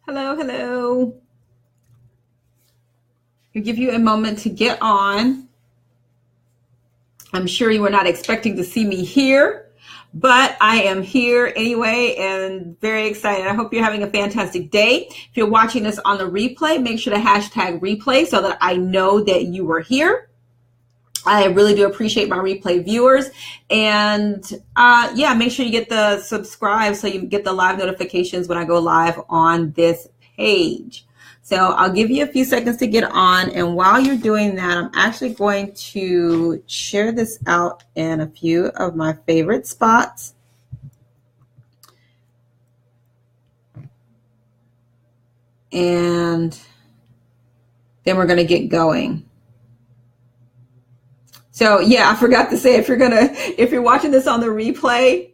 Hello, hello. I'll give you a moment to get on. I'm sure you were not expecting to see me here, but I am here anyway and very excited. I hope you're having a fantastic day. If you're watching this on the replay, make sure to hashtag replay so that I know that you were here. I really do appreciate my replay viewers. And yeah, make sure you get the subscribe so you get the live notifications when I go live on this page. So I'll give you a few seconds to get on. And while you're doing that, I'm actually going to share this out in a few of my favorite spots. And then we're going to get going. So yeah, I forgot to say, if you're watching this on the replay,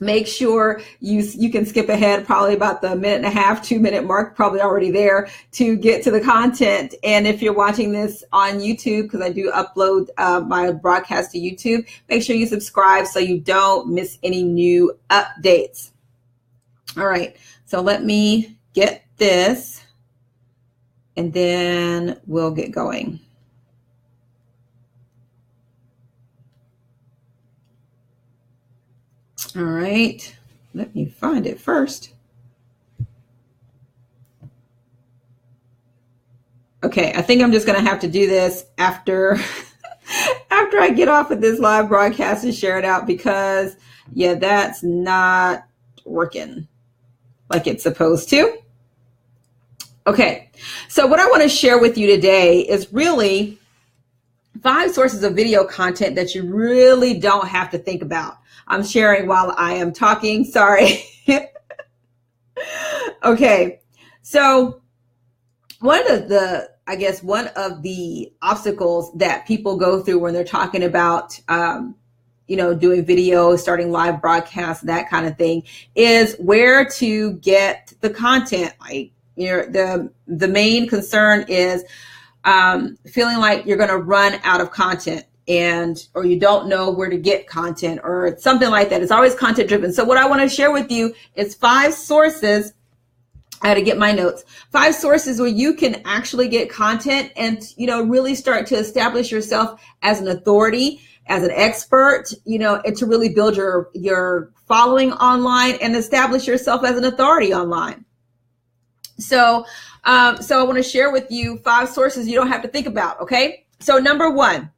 make sure you can skip ahead probably about the 1.5, 2 minute mark, probably already there to get to the content. And if you're watching this on YouTube, because I do upload my broadcast to YouTube, make sure you subscribe so you don't miss any new updates. All right, so let me get this and then we'll get going. All right, let me find it first. Okay, I think I'm just going to have to do this after I get off of this live broadcast and share it out, because yeah, that's not working like it's supposed to. Okay, so what I want to share with you today is really 5 sources of video content that you really don't have to think about. I'm sharing while I am talking. Sorry. Okay. So one of the obstacles that people go through when they're talking about, doing video, starting live broadcasts, that kind of thing, is where to get the content. Like, the main concern is feeling like you're going to run out of content, or you don't know where to get content or something like that. It's always content driven. So what I want to share with you is 5 sources. I had to get my notes. 5 sources where you can actually get content and, really start to establish yourself as an authority, as an expert, and to really build your following online and establish yourself as an authority online. So I want to share with you 5 sources you don't have to think about. Okay. So number 1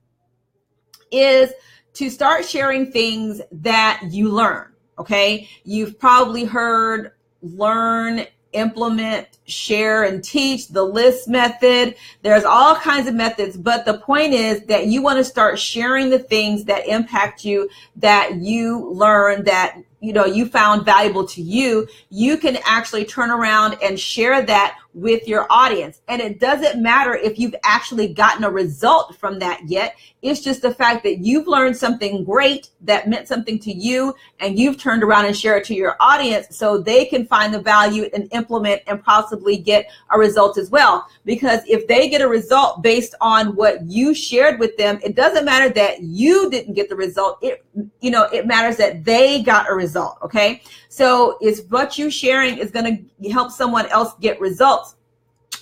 is to start sharing things that you learn. Okay. You've probably heard learn, implement, share, and teach, the LIST method. There's all kinds of methods, but the point is that you want to start sharing the things that impact you, that you learn, that you found valuable to you. You can actually turn around and share that with your audience. And it doesn't matter if you've actually gotten a result from that yet. It's just the fact that you've learned something great that meant something to you, and you've turned around and shared it to your audience so they can find the value and implement and possibly get a result as well. Because if they get a result based on what you shared with them, it doesn't matter that you didn't get the result. It matters that they got a result. Okay. So it's what you sharing is going to help someone else get results.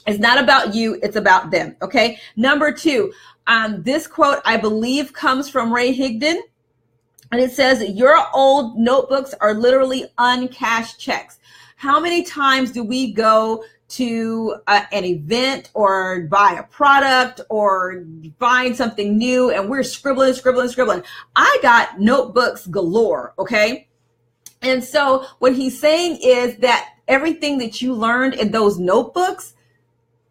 It's not about you. It's about them. Okay. Number 2, this quote, I believe, comes from Ray Higdon. And it says, your old notebooks are literally uncashed checks. How many times do we go to an event or buy a product or find something new and we're scribbling? I got notebooks galore. Okay. And so what he's saying is that everything that you learned in those notebooks,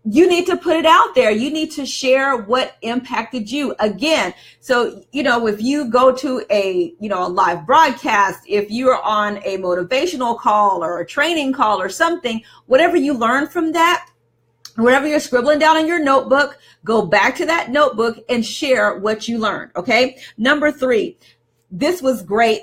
you need to put it out there. You need to share what impacted you. Again, so, if you go to a live broadcast, if you're on a motivational call or a training call or something, whatever you learn from that, whatever you're scribbling down in your notebook, go back to that notebook and share what you learned. Okay. Number 3, this was great.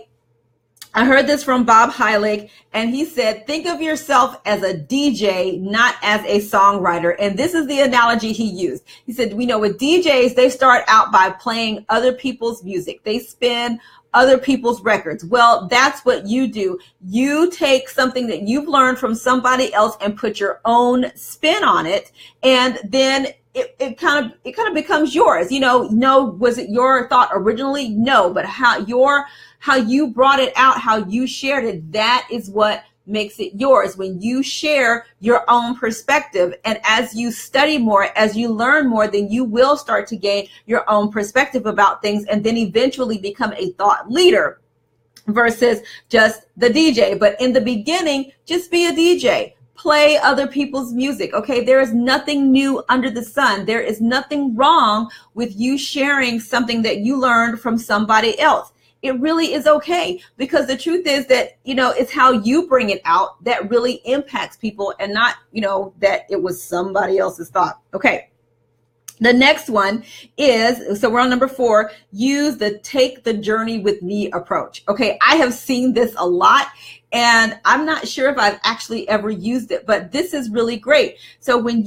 I heard this from Bob Heilig, and he said, think of yourself as a DJ, not as a songwriter. And this is the analogy he used. He said, we know with DJs, they start out by playing other people's music. They spin other people's records. Well, that's what you do. You take something that you've learned from somebody else and put your own spin on it. And then it kind of becomes yours. No, was it your thought originally? No, but how you brought it out, how you shared it, that is what makes it yours. When you share your own perspective, and as you study more, as you learn more, then you will start to gain your own perspective about things, and then eventually become a thought leader versus just the DJ. But in the beginning, just be a DJ. Play other people's music. Okay, there is nothing new under the sun. There is nothing wrong with you sharing something that you learned from somebody else. It really is okay, because the truth is that, it's how you bring it out that really impacts people, and not, that it was somebody else's thought. Okay. The next one is, so we're on number 4, use the take the journey with me approach. Okay. I have seen this a lot, and I'm not sure if I've actually ever used it, but this is really great. So when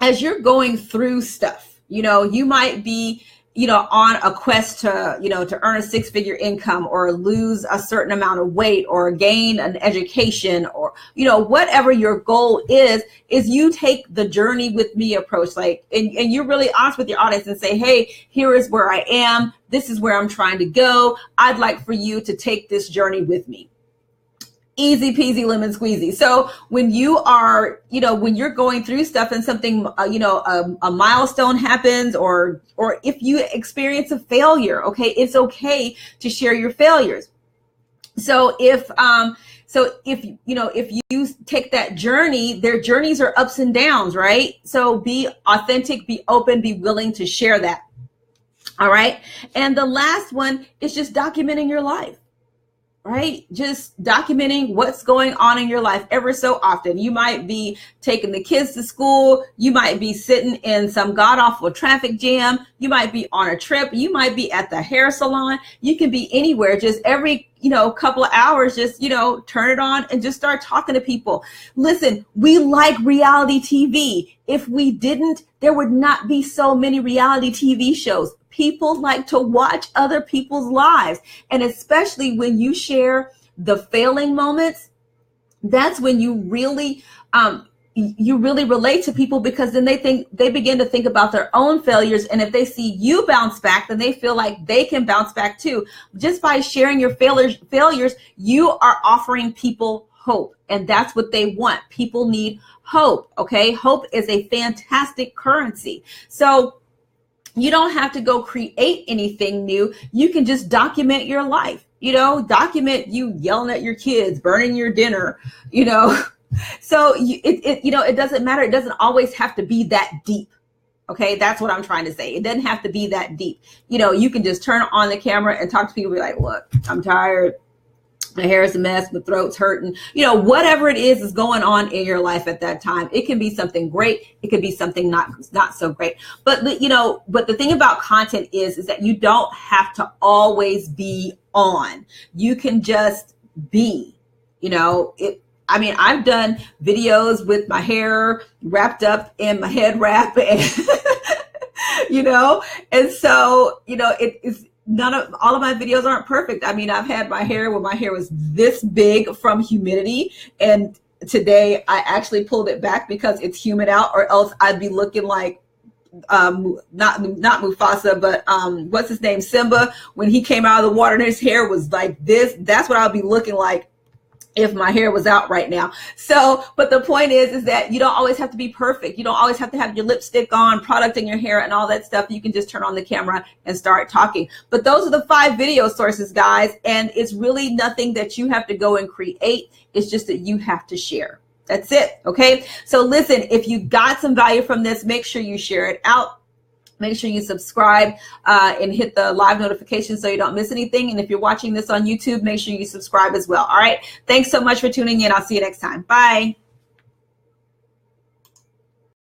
as you're going through stuff, you might be, on a quest to, to earn a 6-figure income, or lose a certain amount of weight, or gain an education, or, whatever your goal is you take the journey with me approach. And you're really honest with your audience and say, hey, here is where I am. This is where I'm trying to go. I'd like for you to take this journey with me. Easy peasy lemon squeezy. So when you are, when you're going through stuff and something, a milestone happens, or if you experience a failure, okay, it's okay to share your failures. So if you take that journey, their journeys are ups and downs, right? So be authentic, be open, be willing to share that. All right. And the last one is just documenting your life. Right? Just documenting what's going on in your life ever so often. You might be taking the kids to school. You might be sitting in some god-awful traffic jam. You might be on a trip. You might be at the hair salon. You can be anywhere. Just every, couple of hours, just, turn it on and just start talking to people. Listen, we like reality TV. If we didn't, there would not be so many reality TV shows. People like to watch other people's lives. And especially when you share the failing moments, that's when you really relate to people, because then they begin to think about their own failures. And if they see you bounce back, then they feel like they can bounce back too. Just by sharing your failures, you are offering people hope. And that's what they want. People need hope. Okay. Hope is a fantastic currency. So you don't have to go create anything new. You can just document your life, document you yelling at your kids, burning your dinner, So it doesn't matter. It doesn't always have to be that deep. Okay. That's what I'm trying to say. It doesn't have to be that deep. You can just turn on the camera and talk to people, be like, look, I'm tired. My hair is a mess, my throat's hurting, whatever it is going on in your life at that time. It can be something great. It could be something not so great. But the thing about content is that you don't have to always be on. You can just be, I've done videos with my hair wrapped up in my head wrap, and, and so, it is, all of my videos aren't perfect. I've had my hair when my hair was this big from humidity, and today I actually pulled it back because it's humid out, or else I'd be looking like not Mufasa, but what's his name, Simba, when he came out of the water and his hair was like this. That's what I'll be looking like if my hair was out right now. So, but the point is that you don't always have to be perfect. You don't always have to have your lipstick on, product in your hair, and all that stuff. You can just turn on the camera and start talking. But those are the 5 video sources, guys. And it's really nothing that you have to go and create. It's just that you have to share. That's it. Okay. So listen, if you got some value from this, make sure you share it out. Make sure you subscribe and hit the live notification so you don't miss anything. And if you're watching this on YouTube, make sure you subscribe as well. All right. Thanks so much for tuning in. I'll see you next time. Bye.